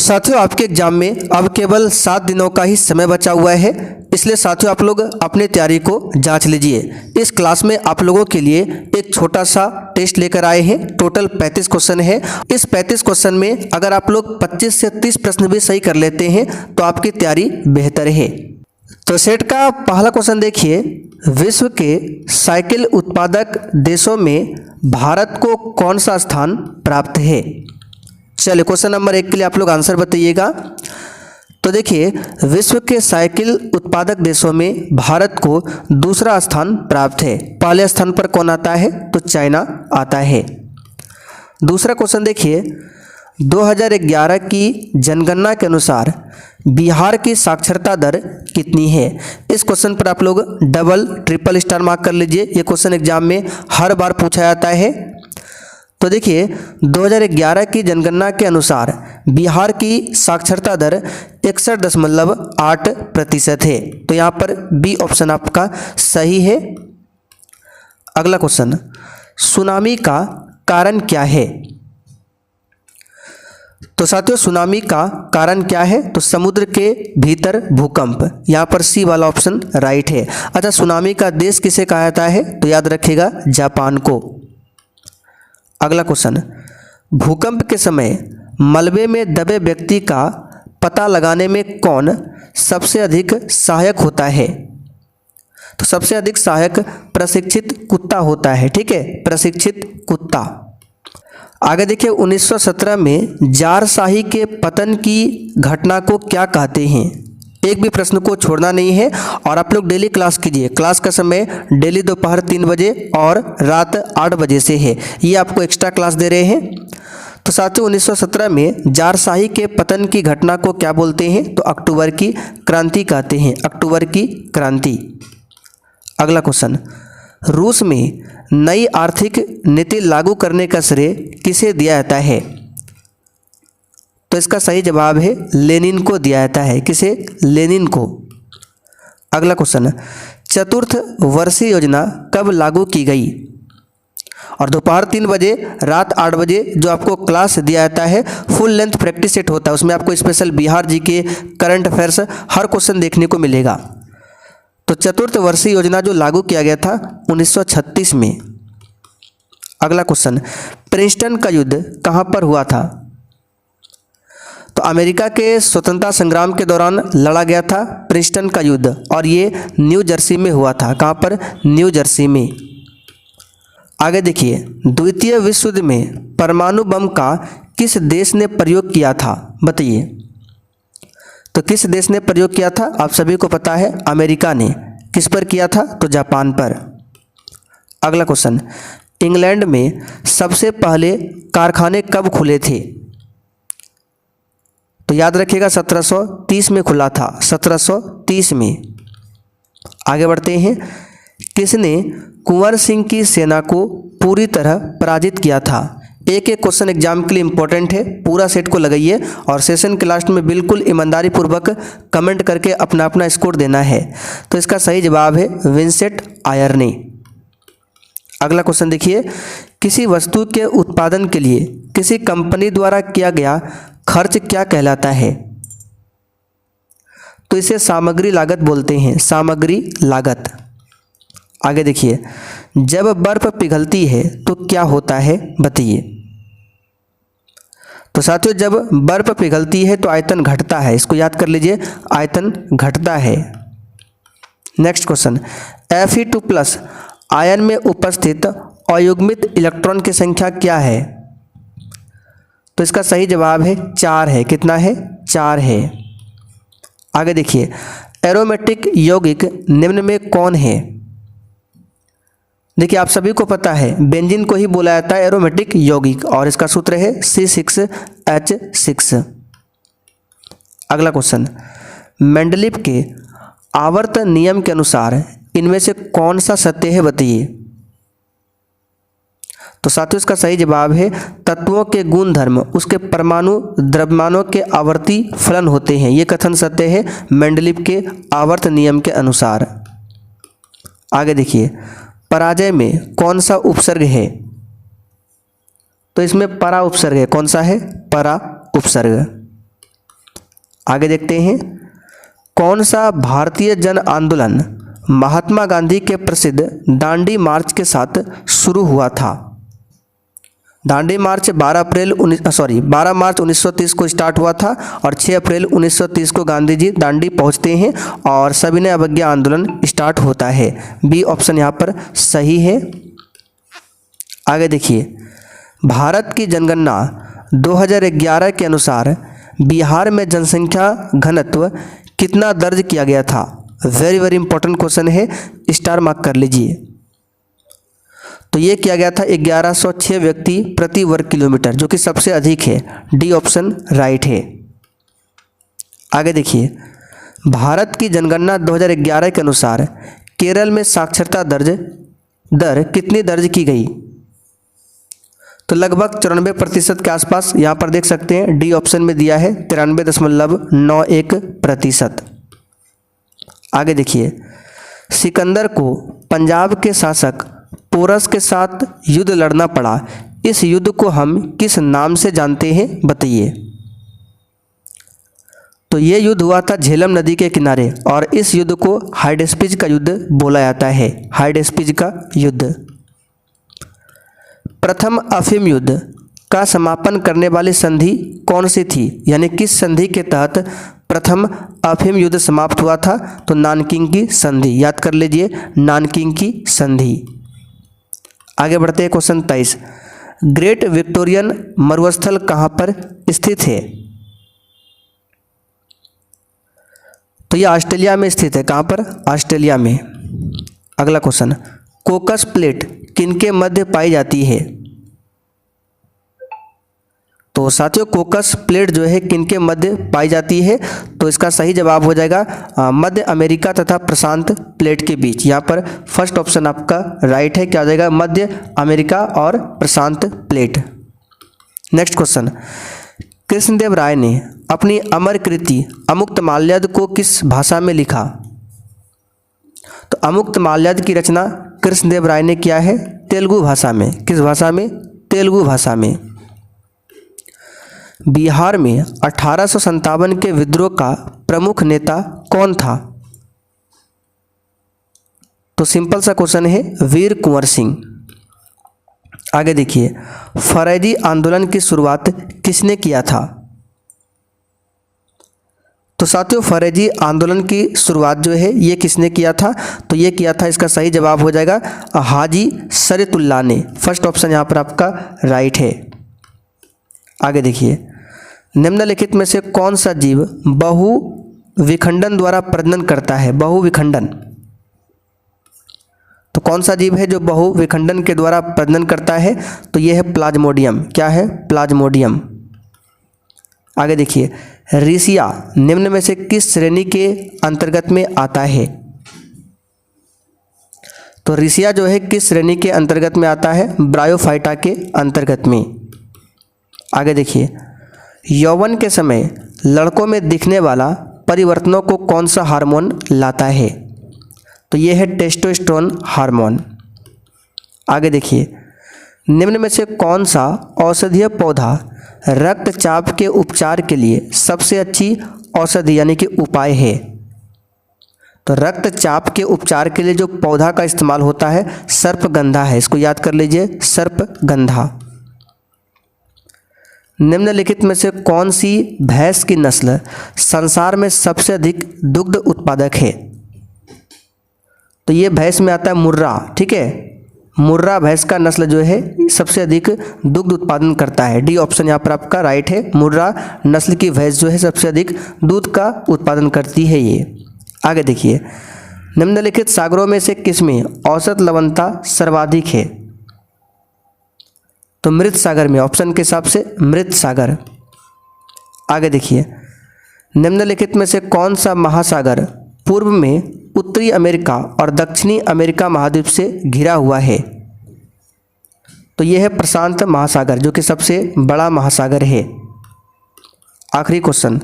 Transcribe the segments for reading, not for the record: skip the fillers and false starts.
साथियों आपके एग्जाम में अब केवल 7 दिनों का ही समय बचा हुआ है, इसलिए साथियों आप लोग अपने तैयारी को जांच लीजिए। इस क्लास में आप लोगों के लिए एक छोटा सा टेस्ट लेकर आए हैं। टोटल 35 क्वेश्चन है। इस 35 क्वेश्चन में अगर आप लोग 25 से 30 प्रश्न भी सही कर लेते हैं तो आपकी तैयारी बेहतर है। तो सेट का पहला क्वेश्चन देखिए, विश्व के साइकिल उत्पादक देशों में भारत को कौन सा स्थान प्राप्त है? चलिए क्वेश्चन नंबर 1 के लिए आप लोग आंसर बताइएगा। तो देखिए, विश्व के साइकिल उत्पादक देशों में भारत को दूसरा स्थान प्राप्त है। पहले स्थान पर कौन आता है? तो चाइना आता है। दूसरा क्वेश्चन देखिए, 2011 की जनगणना के अनुसार बिहार की साक्षरता दर कितनी है? इस क्वेश्चन पर आप लोग डबल ट्रिपल स्टार मार्क कर लीजिए। ये क्वेश्चन एग्जाम में हर बार पूछा जाता है। तो देखिए, 2011 की जनगणना के अनुसार बिहार की साक्षरता दर 61.8% है। तो यहाँ पर बी ऑप्शन आपका सही है। अगला क्वेश्चन, सुनामी का कारण क्या है? तो साथियों सुनामी का कारण क्या है? तो समुद्र के भीतर भूकंप। यहाँ पर सी वाला ऑप्शन राइट है। अच्छा, सुनामी का देश किसे कहा जाता है? तो याद रखिएगा जापान को। अगला क्वेश्चन, भूकंप के समय मलबे में दबे व्यक्ति का पता लगाने में कौन सबसे अधिक सहायक होता है? तो सबसे अधिक सहायक प्रशिक्षित कुत्ता होता है। ठीक है, प्रशिक्षित कुत्ता। आगे देखिए, 1917 में जारशाही के पतन की घटना को क्या कहते हैं? एक भी प्रश्न को छोड़ना नहीं है और आप लोग डेली क्लास कीजिए। क्लास का समय डेली दोपहर 3 बजे और रात 8 बजे से है। ये आपको एक्स्ट्रा क्लास दे रहे हैं। तो साथियों 1917 में जारशाही के पतन की घटना को क्या बोलते हैं? तो अक्टूबर की क्रांति कहते हैं। अक्टूबर की क्रांति। अगला क्वेश्चन, रूस में नई आर्थिक नीति लागू करने का श्रेय किसे दिया जाता है? तो इसका सही जवाब है लेनिन को दिया जाता है। किसे? लेनिन को। अगला क्वेश्चन, चतुर्थ वर्षीय योजना कब लागू की गई? और दोपहर 3 बजे रात 8 बजे जो आपको क्लास दिया जाता है, फुल लेंथ प्रैक्टिस सेट होता है। उसमें आपको स्पेशल बिहार जी के करंट अफेयर्स हर क्वेश्चन देखने को मिलेगा। तो चतुर्थ वर्षीय योजना जो लागू किया गया था 1936 में। अगला क्वेश्चन, प्रिंसटन का युद्ध कहाँ पर हुआ था? तो अमेरिका के स्वतंत्रता संग्राम के दौरान लड़ा गया था प्रिंसटन का युद्ध, और ये न्यू जर्सी में हुआ था। कहाँ पर? न्यू जर्सी में। आगे देखिए, द्वितीय विश्व युद्ध में परमाणु बम का किस देश ने प्रयोग किया था? बताइए। तो किस देश ने प्रयोग किया था? आप सभी को पता है, अमेरिका ने। किस पर किया था? तो जापान पर। अगला क्वेश्चन, इंग्लैंड में सबसे पहले कारखाने कब खुले थे? तो याद रखिएगा 1730 में खुला था। 1730 में। आगे बढ़ते हैं, किसने कुंवर सिंह की सेना को पूरी तरह पराजित किया था? एक एक क्वेश्चन एग्जाम के लिए इंपॉर्टेंट है। पूरा सेट को लगाइए और सेशन के लास्ट में बिल्कुल ईमानदारी पूर्वक कमेंट करके अपना अपना स्कोर देना है। तो इसका सही जवाब है विंसेंट आयरने। अगला क्वेश्चन देखिए, किसी वस्तु के उत्पादन के लिए किसी कंपनी द्वारा किया गया खर्च क्या कहलाता है? तो इसे सामग्री लागत बोलते हैं। सामग्री लागत। आगे देखिए, जब बर्फ पिघलती है तो क्या होता है? बताइए। तो साथियों जब बर्फ पिघलती है तो आयतन घटता है। इसको याद कर लीजिए, आयतन घटता है। नेक्स्ट क्वेश्चन, Fe2+ आयन में उपस्थित अयुग्मित इलेक्ट्रॉन की संख्या क्या है? तो इसका सही जवाब है 4 है। कितना है? 4 है। आगे देखिए, एरोमेटिक यौगिक निम्न में कौन है? देखिए आप सभी को पता है, बेंजीन को ही बोला जाता है एरोमेटिक यौगिक, और इसका सूत्र है C6H6। अगला क्वेश्चन, मेंडलीव के आवर्त नियम के अनुसार इनमें से कौन सा सत्य है? बताइए। तो साथियों इसका सही जवाब है तत्वों के गुण धर्म उसके परमाणु द्रव्यमानों के आवर्ती फलन होते हैं। ये कथन सत्य है मेंडलीव के आवर्त नियम के अनुसार। आगे देखिए, पराजय में कौन सा उपसर्ग है? तो इसमें परा उपसर्ग है। कौन सा है? परा उपसर्ग। आगे देखते हैं, कौन सा भारतीय जन आंदोलन महात्मा गांधी के प्रसिद्ध दांडी मार्च के साथ शुरू हुआ था? दांडी मार्च 12 मार्च 1930 को स्टार्ट हुआ था और 6 अप्रैल 1930 को गांधी जी दांडी पहुंचते हैं और सविनय अवज्ञा आंदोलन स्टार्ट होता है। बी ऑप्शन यहाँ पर सही है। आगे देखिए, भारत की जनगणना 2011 के अनुसार बिहार में जनसंख्या घनत्व कितना दर्ज किया गया था? वेरी वेरी इंपॉर्टेंट क्वेश्चन है, स्टार मार्क कर लीजिए। तो ये किया गया था 1106 व्यक्ति प्रति वर्ग किलोमीटर, जो कि सबसे अधिक है। डी ऑप्शन राइट है। आगे देखिए, भारत की जनगणना 2011 के अनुसार केरल में साक्षरता दर कितनी दर्ज की गई? तो लगभग 94% के आसपास यहाँ पर देख सकते हैं। डी ऑप्शन में दिया है 93.91%। आगे देखिए, सिकंदर को पंजाब के शासक पोरस के साथ युद्ध लड़ना पड़ा। इस युद्ध को हम किस नाम से जानते हैं, बताइए। तो ये युद्ध हुआ था झेलम नदी के किनारे और इस युद्ध को हाइडेस्पिज का युद्ध बोला जाता है। हाइडेस्पिज का युद्ध। प्रथम अफीम युद्ध का समापन करने वाली संधि कौन सी थी, यानी किस संधि के तहत प्रथम अफीम युद्ध समाप्त हुआ था? तो नानकिंग की संधि। याद कर लीजिए, नानकिंग की संधि। आगे बढ़ते हैं, क्वेश्चन 23। ग्रेट विक्टोरियन मरुस्थल कहाँ पर स्थित है? तो यह ऑस्ट्रेलिया में स्थित है। कहाँ पर? ऑस्ट्रेलिया में। अगला क्वेश्चन, कोकस प्लेट किनके मध्य पाई जाती है? तो साथियों, कोकस प्लेट जो है किनके मध्य पाई जाती है? तो इसका सही जवाब हो जाएगा मध्य अमेरिका तथा प्रशांत प्लेट के बीच। यहाँ पर फर्स्ट ऑप्शन आपका राइट है। क्या हो जाएगा? मध्य अमेरिका और प्रशांत प्लेट। नेक्स्ट क्वेश्चन, कृष्णदेव राय ने अपनी अमर कृति अमुक्तमाल्यद को किस भाषा में लिखा? तो अमुक्तमाल्यद की रचना कृष्णदेव राय ने किया है तेलुगु भाषा में। किस भाषा में? तेलुगु भाषा में। बिहार में 1857 के विद्रोह का प्रमुख नेता कौन था? तो सिंपल सा क्वेश्चन है, वीर कुंवर सिंह। आगे देखिए, फरेजी आंदोलन की शुरुआत किसने किया था? तो साथियों, फरेजी आंदोलन की शुरुआत जो है ये किसने किया था? तो ये किया था, इसका सही जवाब हो जाएगा हाजी शरीयतुल्लाह ने। फर्स्ट ऑप्शन यहाँ पर आपका राइट है। आगे देखिए, निम्नलिखित में से कौन सा जीव बहु विखंडन द्वारा प्रजनन करता है? बहु विखंडन। तो कौन सा जीव है जो बहु विखंडन के द्वारा प्रजनन करता है? तो यह है प्लाज्मोडियम। क्या है? प्लाज्मोडियम। आगे देखिए, रिसिया निम्न में से किस श्रेणी के अंतर्गत में आता है? तो रिसिया जो है किस श्रेणी के अंतर्गत में आता है? ब्रायोफाइटा के अंतर्गत में। आगे देखिए, यौवन के समय लड़कों में दिखने वाला परिवर्तनों को कौन सा हार्मोन लाता है? तो यह है टेस्टोस्टेरोन हार्मोन। आगे देखिए, निम्न में से कौन सा औषधीय पौधा रक्तचाप के उपचार के लिए सबसे अच्छी औषधि यानी कि उपाय है? तो रक्तचाप के उपचार के लिए जो पौधा का इस्तेमाल होता है सर्पगंधा है। इसको याद कर लीजिए, सर्पगंधा। निम्नलिखित में से कौन सी भैंस की नस्ल संसार में सबसे अधिक दुग्ध उत्पादक है? तो ये भैंस में आता है मुर्रा। ठीक है, मुर्रा भैंस का नस्ल जो है सबसे अधिक दुग्ध उत्पादन करता है। डी ऑप्शन यहाँ पर आपका राइट है। मुर्रा नस्ल की भैंस जो है सबसे अधिक दूध का उत्पादन करती है ये। आगे देखिए, निम्नलिखित सागरों में से किसमें औसत लवणता सर्वाधिक है? तो मृत सागर में। ऑप्शन के हिसाब से मृत सागर। आगे देखिए, निम्नलिखित में से कौन सा महासागर पूर्व में उत्तरी अमेरिका और दक्षिणी अमेरिका महाद्वीप से घिरा हुआ है? तो यह है प्रशांत महासागर, जो कि सबसे बड़ा महासागर है। आखिरी क्वेश्चन,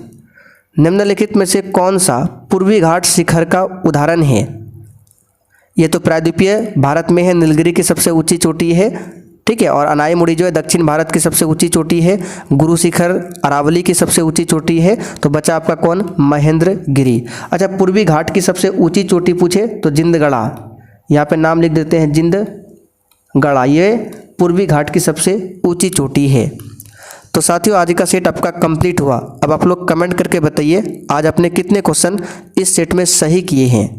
निम्नलिखित में से कौन सा पूर्वी घाट शिखर का उदाहरण है? यह तो प्रायद्वीपीय भारत में है, नीलगिरी की सबसे ऊंची चोटी है ठीक है। और अनाईमुड़ी जो है दक्षिण भारत की सबसे ऊंची चोटी है। गुरु शिखर अरावली की सबसे ऊंची चोटी है। तो बचा आपका कौन, महेंद्रगिरी। अच्छा, पूर्वी घाट की सबसे ऊंची चोटी पूछे तो जिंदगढ़ा, यहाँ पे नाम लिख देते हैं जिंदगढ़ा, ये पूर्वी घाट की सबसे ऊंची चोटी है। तो साथियों आज का सेट आपका कंप्लीट हुआ। अब आप लोग कमेंट करके बताइए आज आपने कितने क्वेश्चन इस सेट में सही किए हैं।